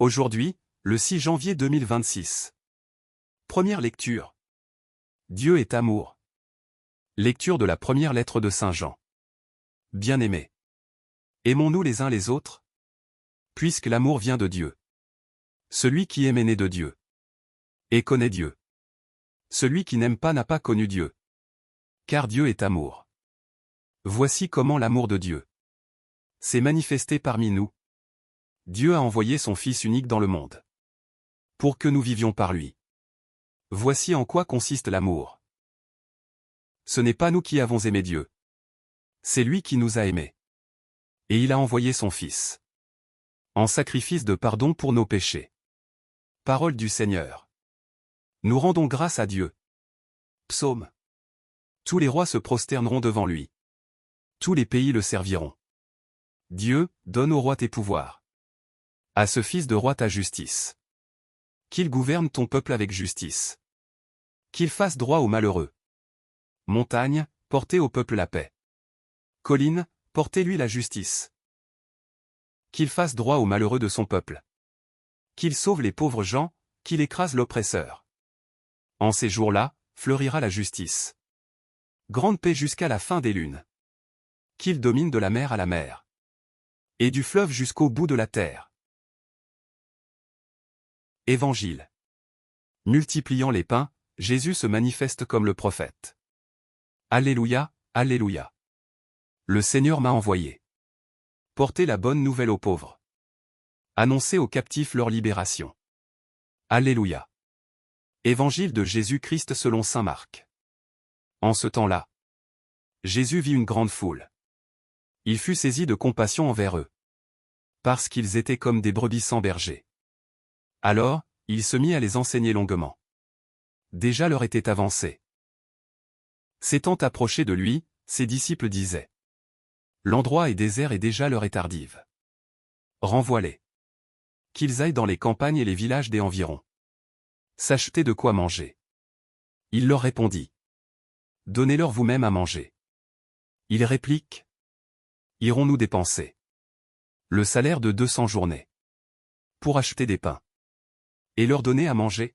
Aujourd'hui, le 6 janvier 2026. Première lecture. Dieu est amour. Lecture de la première lettre de Saint Jean. Bien-aimés, aimons-nous les uns les autres, puisque l'amour vient de Dieu. Celui qui aime est né de Dieu et connaît Dieu. Celui qui n'aime pas n'a pas connu Dieu, car Dieu est amour. Voici comment l'amour de Dieu s'est manifesté parmi nous. Dieu a envoyé son Fils unique dans le monde, pour que nous vivions par lui. Voici en quoi consiste l'amour. Ce n'est pas nous qui avons aimé Dieu. C'est lui qui nous a aimés. Et il a envoyé son Fils en sacrifice de pardon pour nos péchés. Parole du Seigneur. Nous rendons grâce à Dieu. Psaume. Tous les rois se prosterneront devant lui. Tous les pays le serviront. Dieu, donne au roi tes pouvoirs. À ce fils de roi ta justice. Qu'il gouverne ton peuple avec justice. Qu'il fasse droit aux malheureux. Montagne, portez au peuple la paix. Colline, portez-lui la justice. Qu'il fasse droit aux malheureux de son peuple. Qu'il sauve les pauvres gens, qu'il écrase l'oppresseur. En ces jours-là, fleurira la justice. Grande paix jusqu'à la fin des lunes. Qu'il domine de la mer à la mer. Et du fleuve jusqu'au bout de la terre. Évangile. Multipliant les pains, Jésus se manifeste comme le prophète. Alléluia, Alléluia. Le Seigneur m'a envoyé. Porter la bonne nouvelle aux pauvres. Annoncer aux captifs leur libération. Alléluia. Évangile de Jésus-Christ selon saint Marc. En ce temps-là, Jésus vit une grande foule. Il fut saisi de compassion envers eux, parce qu'ils étaient comme des brebis sans berger. Alors, il se mit à les enseigner longuement. Déjà l'heure était avancée. S'étant approché de lui, ses disciples disaient : L'endroit est désert et déjà l'heure est tardive. Renvoie-les. Qu'ils aillent dans les campagnes et les villages des environs. S'acheter de quoi manger. Il leur répondit : Donnez-leur vous-même à manger. Ils répliquent : Irons-nous dépenser le salaire de 200 journées pour acheter des pains et leur donner à manger?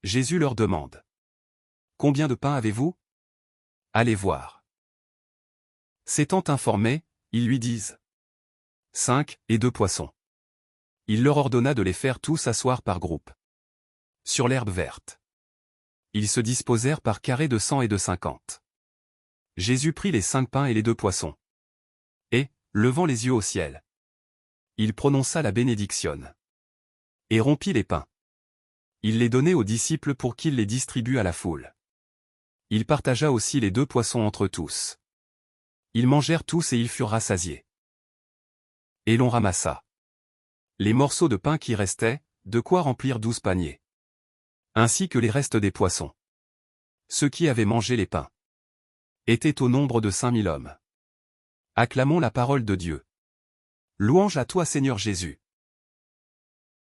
Jésus leur demande : Combien de pains avez-vous? Allez voir. S'étant informés, ils lui disent : 5 et 2 poissons. Il leur ordonna de les faire tous asseoir par groupes sur l'herbe verte. Ils se disposèrent par carrés de 100 et de 50. Jésus prit les 5 pains et les 2 poissons. Et, levant les yeux au ciel, il prononça la bénédiction. Et rompit les pains. Il les donnait aux disciples pour qu'ils les distribuent à la foule. Il partagea aussi les 2 poissons entre tous. Ils mangèrent tous et ils furent rassasiés. Et l'on ramassa les morceaux de pain qui restaient, de quoi remplir 12 paniers. Ainsi que les restes des poissons. Ceux qui avaient mangé les pains étaient au nombre de 5000 hommes. Acclamons la parole de Dieu. Louange à toi Seigneur Jésus.